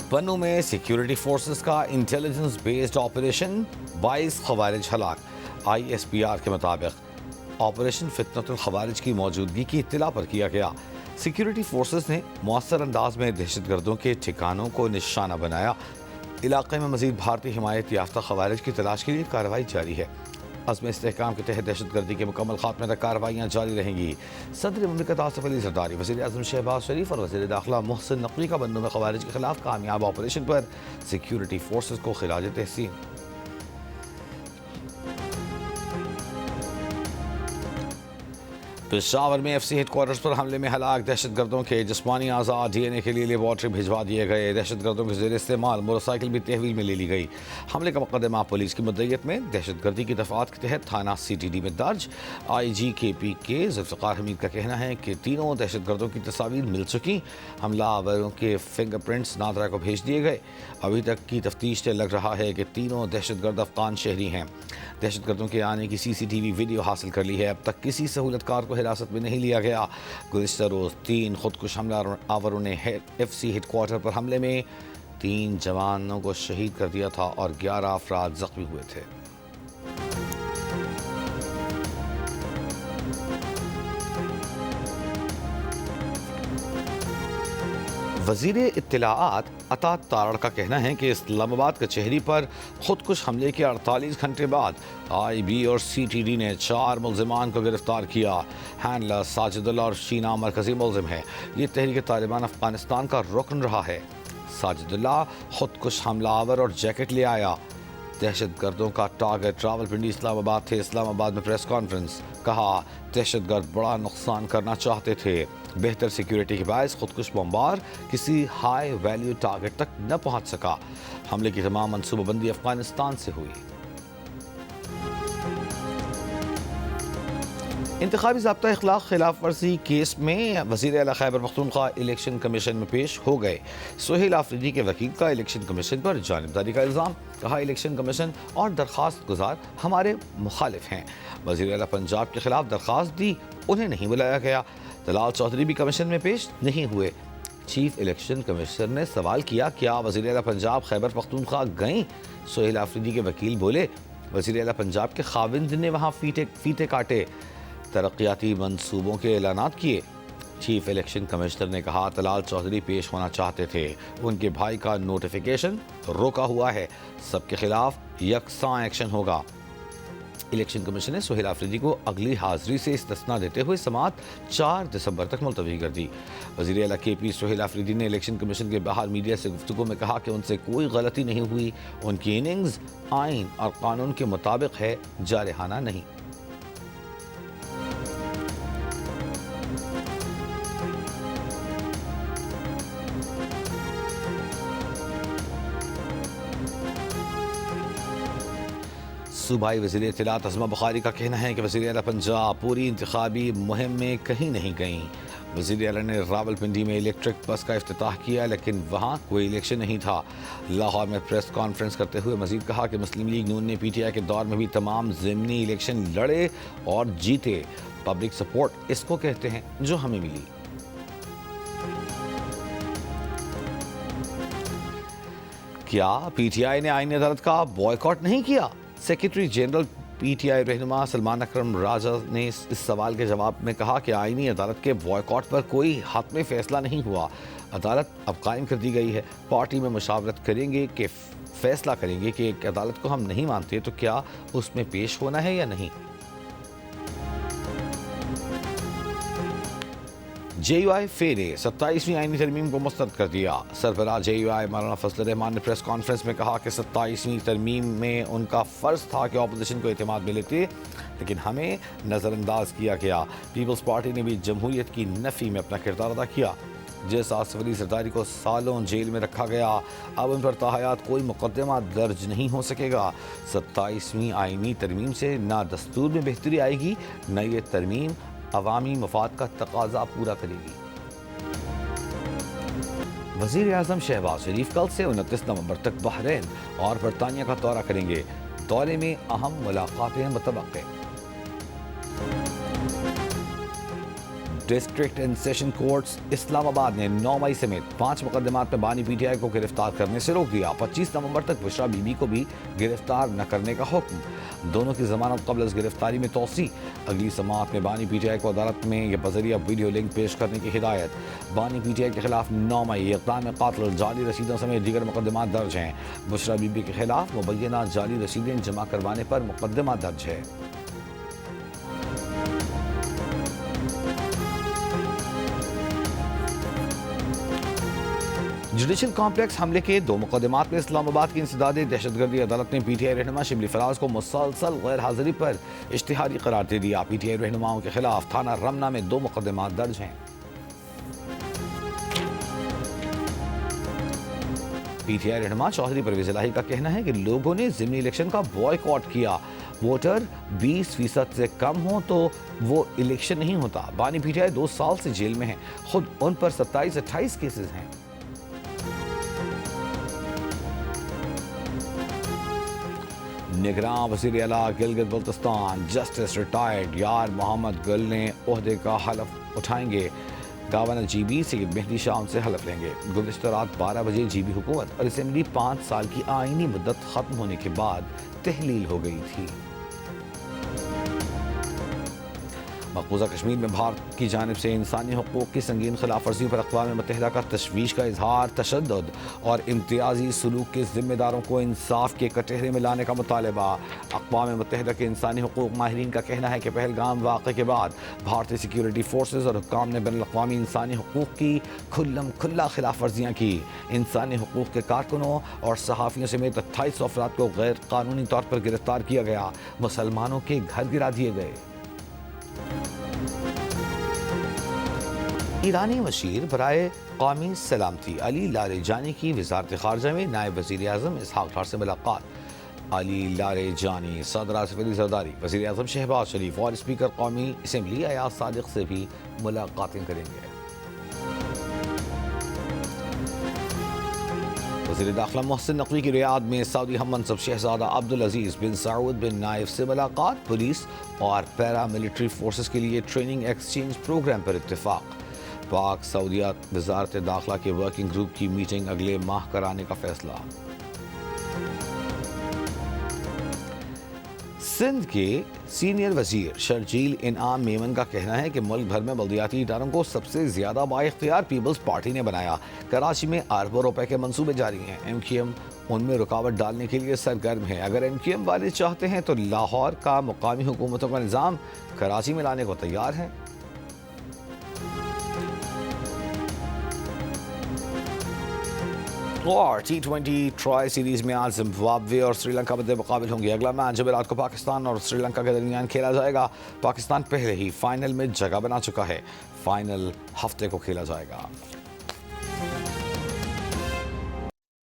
پنو میں security forces کا انٹیلیجنس بیسڈ آپریشن، 22 خوارج ہلاک۔ ISPR کے مطابق آپریشن فتنۃ الخوارج کی موجودگی کی اطلاع پر کیا گیا۔ سیکیورٹی فورسز نے مؤثر انداز میں دہشت گردوں کے ٹھکانوں کو نشانہ بنایا۔ علاقے میں مزید بھارتی حمایت یافتہ خوارج کی تلاش کے لیے کارروائی جاری ہے۔ عزم استحکام کے تحت دہشت گردی کے مکمل خاتمے تک کارروائیاں جاری رہیں گی۔ صدر مملکت آصف علی زرداری، وزیر اعظم شہباز شریف اور وزیر داخلہ محسن نقوی کا بنوں میں خوارج کے خلاف کامیاب آپریشن پر سیکیورٹی فورسز کو خراج تحسین۔ پشاور میں FC ہیڈ کوارٹرز پر حملے میں ہلاک دہشت گردوں کے جسمانی اعضاء DNA کے لیے لیبارٹری بھجوا دیے گئے۔ دہشت گردوں کے زیر استعمال موٹر سائیکل بھی تحویل میں لے لی گئی۔ حملے کا مقدمہ پولیس کی مدعیت میں دہشت گردی کی دفعات کے تحت تھانہ CTD میں درج۔ IG KP کے ذوالفقار حمید کا کہنا ہے کہ تینوں دہشت گردوں کی تصاویر مل چکی، حملہ آوروں کے فنگر پرنٹس نادرا کو بھیج دیے گئے۔ ابھی تک کی تفتیش سے لگ رہا ہے کہ تینوں دہشت گرد افغان شہری ہیں۔ دہشت گردوں کے آنے کی CCTV ویڈیو حاصل کر لی ہے۔ اب تک کسی سہولت کار کو حراست میں نہیں لیا گیا۔ گزشتہ روز 3 خودکش حملہ آوروں نے FC ہیڈ کوارٹر پر حملے میں 3 جوانوں کو شہید کر دیا تھا اور 11 افراد زخمی ہوئے تھے۔ وزیر اطلاعات عطا تارڑ کا کہنا ہے کہ اسلام آباد کچہری پر خودکش حملے کے 48 گھنٹے بعد IB اور CTD نے 4 ملزمان کو گرفتار کیا۔ ہینڈلر ساجد اللہ اور شینا مرکزی ملزم ہے۔ یہ تحریک طالبان افغانستان کا رکن رہا ہے۔ ساجد اللہ خودکش حملہ آور اور جیکٹ لے آیا۔ دہشت گردوں کا ٹارگٹ راولپنڈی اسلام آباد تھے۔ اسلام آباد میں پریس کانفرنس، کہا دہشت گرد بڑا نقصان کرنا چاہتے تھے۔ بہتر سیکیورٹی کے باعث خودکش بمبار کسی ہائی ویلیو ٹارگٹ تک نہ پہنچ سکا۔ حملے کی تمام منصوبہ بندی افغانستان سے ہوئی۔ انتخابی ضابطہ اخلاق خلاف ورزی کیس میں وزیر اعلیٰ خیبر پختونخوا الیکشن کمیشن میں پیش ہو گئے۔ سہیل آفریدی کے وکیل کا الیکشن کمیشن پر جانبداری کا الزام، کہا الیکشن کمیشن اور درخواست گزار ہمارے مخالف ہیں۔ وزیر اعلیٰ پنجاب کے خلاف درخواست دی، انہیں نہیں بلایا گیا۔ طلال چودھری بھی کمیشن میں پیش نہیں ہوئے۔ چیف الیکشن کمشنر نے سوال کیا، کیا وزیر اعلیٰ پنجاب خیبر پختونخوا گئیں؟ سہیل آفریدی کے وکیل بولے، وزیر اعلیٰ پنجاب کے خاوند نے وہاں فیتے کاٹے، ترقیاتی منصوبوں کے اعلانات کیے۔ چیف الیکشن کمشنر نے کہا طلال چودھری پیش ہونا چاہتے تھے، ان کے بھائی کا نوٹیفیکیشن روکا ہوا ہے، سب کے خلاف یکساں ایکشن ہوگا۔ الیکشن کمیشن نے سہیل آفریدی کو اگلی حاضری سے استثناء دیتے ہوئے سماعت 4 دسمبر تک ملتوی کر دی۔ وزیر اعلیٰ KP سہیل آفریدی نے الیکشن کمیشن کے باہر میڈیا سے گفتگو میں کہا کہ ان سے کوئی غلطی نہیں ہوئی، ان کی اننگز آئین اور قانون کے مطابق ہے، جارحانہ نہیں۔ صوبائی وزیر اطلاعات عظمہ بخاری کا کہنا ہے کہ وزیر اعلیٰ پنجاب پوری انتخابی مہم میں کہیں نہیں گئیں۔ وزیر اعلیٰ نے راولپنڈی میں الیکٹرک بس کا افتتاح کیا، لیکن وہاں کوئی الیکشن نہیں تھا۔ لاہور میں پریس کانفرنس کرتے ہوئے مزید کہا کہ مسلم لیگ نون نے PTI کے دور میں بھی تمام ضمنی الیکشن لڑے اور جیتے۔ پبلک سپورٹ اس کو کہتے ہیں جو ہمیں ملی۔ کیا PTI نے آئینی عدالت کا بوائیکاٹ نہیں کیا؟ سیکرٹری جنرل PTI رہنما سلمان اکرم راجہ نے اس سوال کے جواب میں کہا کہ آئینی عدالت کے بوائیکاٹ پر کوئی حتمی فیصلہ نہیں ہوا۔ عدالت اب قائم کر دی گئی ہے، پارٹی میں مشاورت کریں گے کہ فیصلہ کریں گے کہ ایک عدالت کو ہم نہیں مانتے تو کیا اس میں پیش ہونا ہے یا نہیں۔ JUI فے نے 27ویں آئینی ترمیم کو مسترد کر دیا۔ سربراہ JUI مولانا فضل الرحمان نے پریس کانفرنس میں کہا کہ 27ویں ترمیم میں ان کا فرض تھا کہ اپوزیشن کو اعتماد میں لیتے، لیکن ہمیں نظر انداز کیا گیا۔ پیپلز پارٹی نے بھی جمہوریت کی نفی میں اپنا کردار ادا کیا۔ جیسا آصف علی زرداری کو سالوں جیل میں رکھا گیا، اب ان پر تاحیات کوئی مقدمہ درج نہیں ہو سکے گا۔ 27ویں آئینی ترمیم سے نہ دستور میں بہتری آئے گی، نہ یہ ترمیم عوامی مفاد کا تقاضا پورا کرے گی۔ وزیر اعظم شہباز شریف کل سے 29 نومبر تک بحرین اور برطانیہ کا دورہ کریں گے۔ دورے میں اہم ملاقاتیں متوقع۔ ڈسٹرکٹ اینڈ سیشن کورٹس اسلام آباد نے 9 مئی سمیت 5 مقدمات میں بانی پی ٹی آئی کو گرفتار کرنے سے روک دیا. 25 نومبر تک بشرا بی بی کو بھی گرفتار نہ کرنے کا حکم. دونوں کی ضمانت قبل از گرفتاری میں توسیع. اگلی سماعت میں بانی پی ٹی آئی کو عدالت میں یہ بذریعہ ویڈیو لنک پیش کرنے کی ہدایت. بانی پی ٹی آئی کے خلاف 9 مئی اقدام قاتل، جعلی رسیدوں سمیت دیگر مقدمات درج ہیں. بشرا بی بی کے خلاف مبینہ جعلی رسیدیں جمع کروانے پر مقدمہ درج ہے. جوڈیشل کمپلیکس حملے کے 2 مقدمات میں اسلام آباد کی انسدادی دہشت گردی عدالت نے پی ٹی آئی رہنما شبلی فراز کو مسلسل غیر حاضری پر اشتہاری قرار دے دیا. پی ٹی آئی رہنماؤں کے خلاف تھانہ رمنا میں 2 مقدمات درج ہیں. پی ٹی آئی رہنما چودھری پرویز الہی کا کہنا ہے کہ لوگوں نے ضمنی الیکشن کا بوائیکاٹ کیا. ووٹر 20% سے کم ہوں تو وہ الیکشن نہیں ہوتا. بانی پی ٹی آئی 2 سال سے جیل میں ہیں. خود ان پر 27-28 کیسز ہیں. نگراں وزیر اعلیٰ گلگت بلتستان جسٹس ریٹائرڈ یار محمد گل نے عہدے کا حلف اٹھائیں گے. گورنر جی بی سید مہدی شاہ ان سے حلف لیں گے. گزشتہ رات 12 بجے جی بی حکومت اور اسمبلی 5 سال کی آئینی مدت ختم ہونے کے بعد تحلیل ہو گئی تھی. مقبوضہ کشمیر میں بھارت کی جانب سے انسانی حقوق کی سنگین خلاف ورزیوں پر اقوام متحدہ کا تشویش کا اظہار. تشدد اور امتیازی سلوک کے ذمہ داروں کو انصاف کے کٹہرے میں لانے کا مطالبہ. اقوام متحدہ کے انسانی حقوق ماہرین کا کہنا ہے کہ پہلگام واقعے کے بعد بھارتی سیکیورٹی فورسز اور حکام نے بین الاقوامی انسانی حقوق کی کھلم کھلا خلاف ورزیاں کی. انسانی حقوق کے کارکنوں اور صحافیوں سمیت 28 افراد کو غیر قانونی طور پر گرفتار کیا گیا. مسلمانوں کے گھر گرا دیے گئے. ایرانی مشیر برائے قومی سلامتی علی لاریجانی کی وزارت خارجہ میں نائب وزیر اعظم اسحاق ڈار سے ملاقات. علی لاریجانی صدر آصف علی زرداری، وزیر اعظم شہباز شریف اور اسپیکر قومی اسمبلی ایاز صادق سے بھی ملاقاتیں کریں گے. وزیر داخلہ محسن نقوی کی ریاض میں سعودی ہم منصب شہزادہ عبدالعزیز بن سعود بن نائف سے ملاقات. پولیس اور پیرا ملٹری فورسز کے لیے ٹریننگ ایکسچینج پروگرام پر اتفاق. پاک سعودیہ وزارت داخلہ کے ورکنگ گروپ کی میٹنگ اگلے ماہ کرانے کا فیصلہ. سندھ کے سینئر وزیر شرجیل انعام میمن کا کہنا ہے کہ ملک بھر میں بلدیاتی اداروں کو سب سے زیادہ بااختیار پیپلز پارٹی نے بنایا. کراچی میں اربوں روپے کے منصوبے جاری ہیں. ایم کیو ایم ان میں رکاوٹ ڈالنے کے لیے سرگرم ہے. اگر ایم کیو ایم والے چاہتے ہیں تو لاہور کا مقامی حکومتوں کا نظام کراچی میں لانے کو تیار ہے. اور T20 ٹرائی سیریز میں آج زمبابوے اور سری لنکا مد مقابل ہوں گے. اگلا میچ جمعرات کو پاکستان اور سری لنکا کے درمیان کھیلا جائے گا. پاکستان پہلے ہی فائنل میں جگہ بنا چکا ہے. فائنل ہفتے کو کھیلا جائے گا.